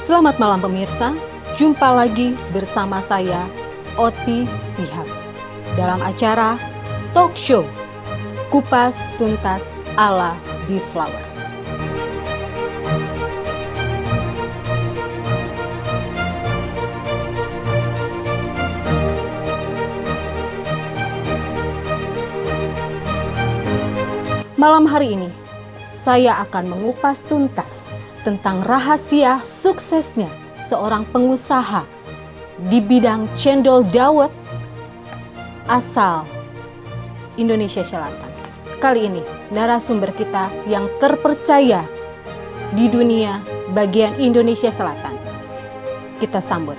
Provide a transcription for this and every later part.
Selamat malam pemirsa, jumpa lagi bersama saya Oti Sihab dalam acara Talk Show Kupas Tuntas ala Beflower. Malam hari ini, saya akan mengupas tuntas tentang rahasia suksesnya seorang pengusaha di bidang cendol dawet asal Indonesia Selatan. Kali ini, narasumber kita yang terpercaya di dunia bagian Indonesia Selatan. Kita sambut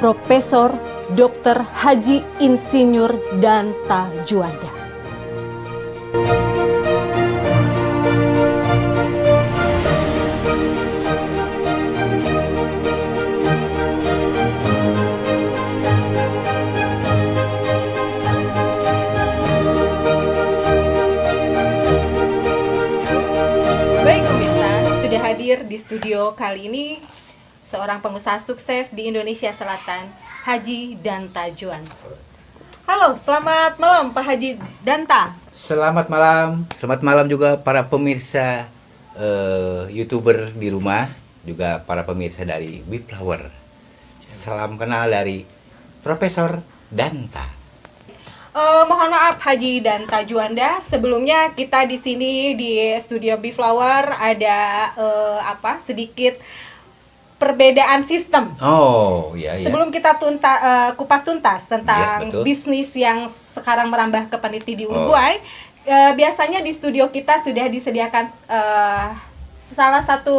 Profesor Dr. Haji Insinyur Danta Juanda. Hadir di studio kali ini seorang pengusaha sukses di Indonesia Selatan, Haji Danta Juanda. Halo, selamat malam Pak Haji Danta. Selamat malam juga para pemirsa YouTuber di rumah, juga para pemirsa dari Beflower. Salam kenal dari Profesor Danta. Mohon maaf Haji Danta Juanda, sebelumnya kita di sini di studio Beflower ada sedikit perbedaan sistem. Oh, iya. Sebelum kita kupas tuntas tentang bisnis yang sekarang merambah ke peneliti di Uruguay, biasanya di studio kita sudah disediakan salah satu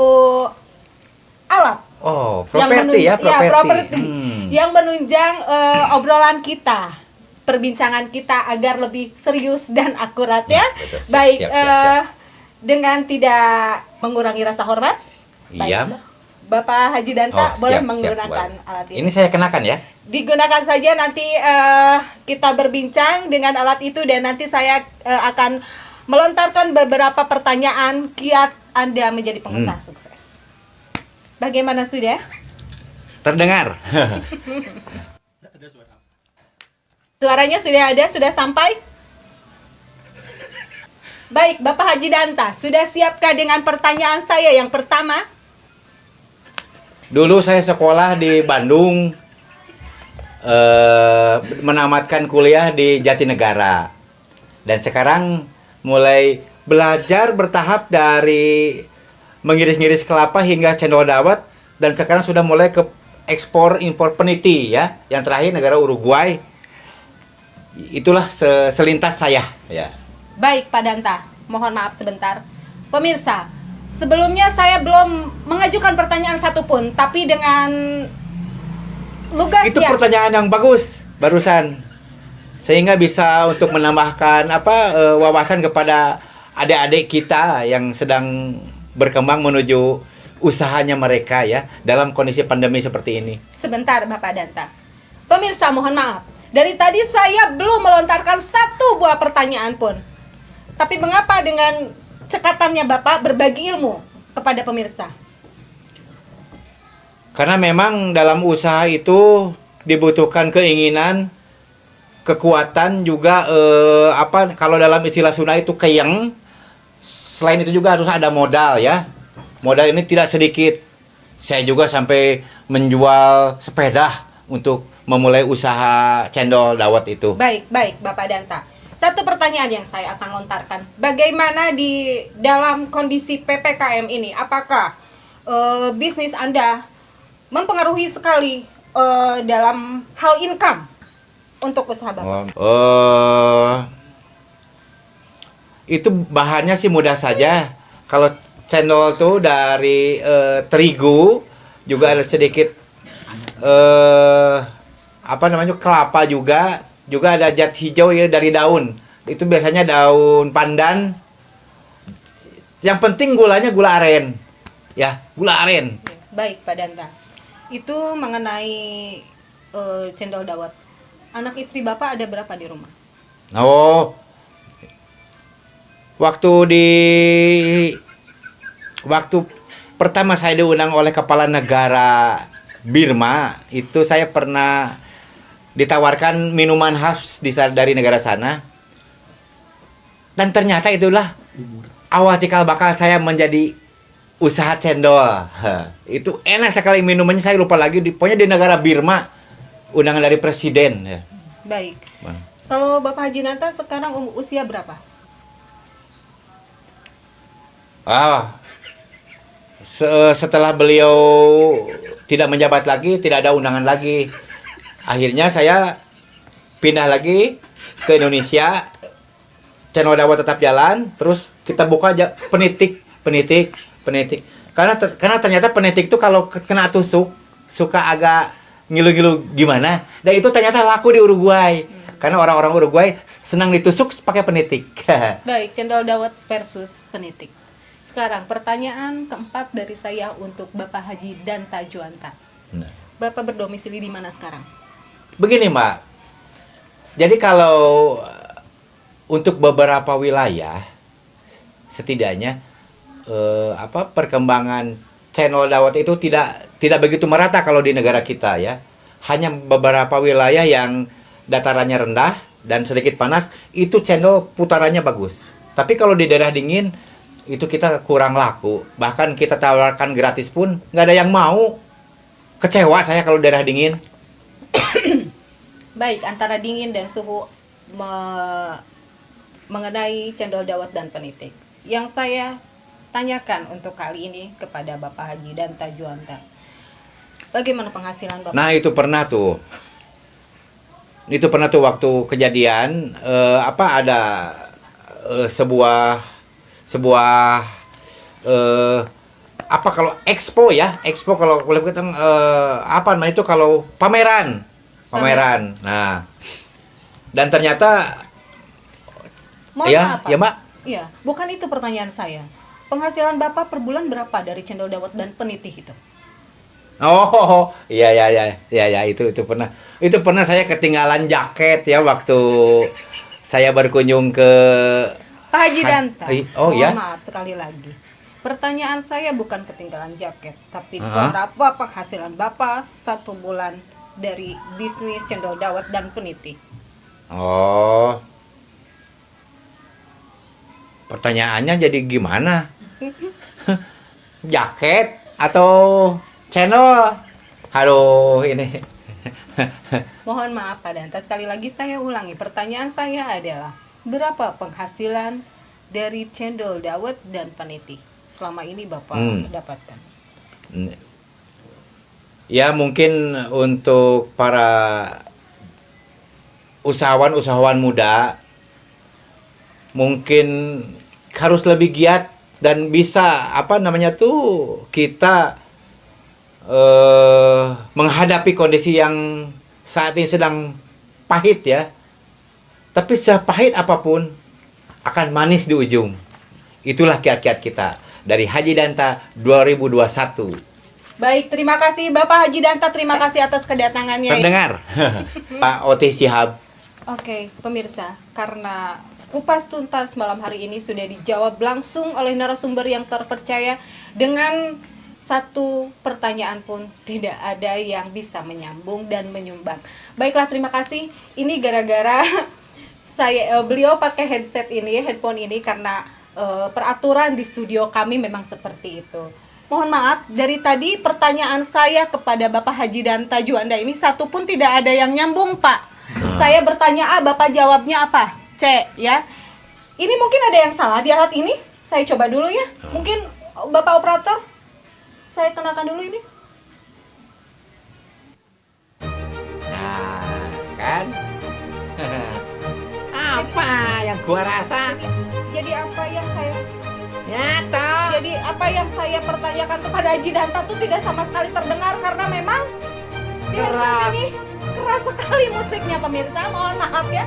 alat. Oh, properti yang menunjang obrolan kita. Perbincangan kita agar lebih serius dan akurat ya. Betul, Baik, siap. Dengan tidak mengurangi rasa hormat. Iya. Bapak Haji Danta boleh menggunakan alat ini. Ini saya kenakan ya. Digunakan saja, nanti kita berbincang dengan alat itu dan nanti saya akan melontarkan beberapa pertanyaan kiat Anda menjadi pengusaha sukses. Bagaimana sudah? Terdengar. Suaranya sudah ada, sudah sampai? Baik, Bapak Haji Danta, sudah siapkah dengan pertanyaan saya yang pertama? Dulu saya sekolah di Bandung, menamatkan kuliah di Jatinegara. Dan sekarang mulai belajar bertahap dari mengiris-ngiris kelapa hingga cendol dawet. Dan sekarang sudah mulai ke ekspor impor peniti ya. Yang terakhir negara Uruguay. Itulah selintas saya ya. Baik Pak Danta, mohon maaf sebentar. Pemirsa, sebelumnya saya belum mengajukan pertanyaan satupun, tapi dengan lugas itu ya. Pertanyaan yang bagus barusan, sehingga bisa untuk menambahkan wawasan kepada adik-adik kita yang sedang berkembang menuju usahanya mereka ya dalam kondisi pandemi seperti ini. Sebentar Bapak Danta. Pemirsa mohon maaf. Dari tadi saya belum melontarkan satu buah pertanyaan pun. Tapi mengapa dengan cekatannya Bapak berbagi ilmu kepada pemirsa? Karena memang dalam usaha itu dibutuhkan keinginan, kekuatan juga kalau dalam istilah Sunda itu keyeng. Selain itu juga harus ada modal ya. Modal ini tidak sedikit. Saya juga sampai menjual sepeda untuk memulai usaha cendol dawet itu. Baik Bapak Danta. Satu pertanyaan yang saya akan lontarkan. Bagaimana di dalam kondisi PPKM ini? Apakah bisnis Anda mempengaruhi sekali dalam hal income untuk usaha Bapak? Itu bahannya sih mudah saja. Kalau cendol tuh dari terigu, juga ada sedikit kelapa juga ada zat hijau ya dari daun. Itu biasanya daun pandan. Yang penting gulanya gula aren. Ya, gula aren. Baik, Pak Danta. Itu mengenai cendol dawet. Anak istri Bapak ada berapa di rumah? Oh. Waktu pertama saya diundang oleh kepala negara Birma, itu saya pernah ditawarkan minuman khas dari negara sana. Dan ternyata itulah awal cikal bakal saya menjadi usaha cendol. Itu enak sekali minumannya, saya lupa lagi. Pokoknya di negara Birma, undangan dari presiden. Ya. Baik. Kalau Bapak Haji Danta sekarang usia berapa? Setelah beliau tidak menjabat lagi, tidak ada undangan lagi. Akhirnya saya pindah lagi ke Indonesia. Channel dakwah tetap jalan, terus kita buka aja penitik. Karena ternyata penitik itu kalau kena tusuk suka agak ngilu-ngilu gimana. Dan itu ternyata laku di Uruguay. Karena orang-orang Uruguay senang ditusuk pakai penitik. Baik, cendol dawet versus penitik. Sekarang pertanyaan keempat dari saya untuk Bapak Haji Danta Juanta. Bapak berdomisili di mana sekarang? Begini, Mbak. Jadi kalau untuk beberapa wilayah, setidaknya perkembangan channel dawet itu tidak begitu merata kalau di negara kita ya. Hanya beberapa wilayah yang datarannya rendah dan sedikit panas, itu channel putarannya bagus. Tapi kalau di daerah dingin itu kita kurang laku. Bahkan kita tawarkan gratis pun nggak ada yang mau. Kecewa saya kalau daerah dingin. Baik, antara dingin dan suhu mengenai cendol dawet dan penitik. Yang saya tanyakan untuk kali ini kepada Bapak Haji Danta Juanta. Bagaimana penghasilan Bapak? Nah, itu pernah tuh. Itu pernah tuh waktu kejadian ada sebuah kalau expo kalau boleh kita namanya itu kalau pameran. Nah, dan ternyata Maaf, ya Mbak. Iya, bukan itu pertanyaan saya. Penghasilan Bapak per bulan berapa dari cendol dawet dan penitih itu? Oh, iya itu pernah. Itu pernah saya ketinggalan jaket ya waktu saya berkunjung ke Pak Haji Danta. Oh ya. Maaf sekali lagi. Pertanyaan saya bukan ketinggalan jaket, tapi berapa penghasilan Bapak satu bulan dari bisnis cendol dawet dan penitih? Oh. Pertanyaannya jadi gimana? Jaket atau channel? Aduh, ini. Mohon maaf Pak Danta, sekali lagi saya ulangi. Pertanyaan saya adalah, berapa penghasilan dari cendol dawet dan penitih selama ini Bapak dapatkan? Ya, mungkin untuk para usahawan muda mungkin harus lebih giat dan bisa kita menghadapi kondisi yang saat ini sedang pahit ya. Tapi sepahit apapun akan manis di ujung. Itulah kiat-kiat kita dari Haji Danta 2021. Baik, terima kasih Bapak Haji Danta, terima kasih atas kedatangannya. Terdengar Pak Oti Sihab. Oke, pemirsa, karena kupas tuntas malam hari ini sudah dijawab langsung oleh narasumber yang terpercaya, dengan satu pertanyaan pun tidak ada yang bisa menyambung dan menyumbang. Baiklah, terima kasih. Ini gara-gara beliau pakai headphone ini karena peraturan di studio kami memang seperti itu. Mohon maaf, dari tadi pertanyaan saya kepada Bapak Haji Danta Juanda ini satu pun tidak ada yang nyambung, Pak. Saya bertanya A, Bapak jawabnya apa? C, ya. Ini mungkin ada yang salah di alat ini. Saya coba dulu ya. Mungkin Bapak operator, saya kenakan dulu ini. Nah, kan? Apa yang gua rasa? Jadi apa yang saya Nyata. Jadi apa yang saya pertanyakan kepada Haji Danta itu tidak sama sekali terdengar karena memang di Keras. ini keras sekali musiknya, pemirsa. Mohon maaf ya.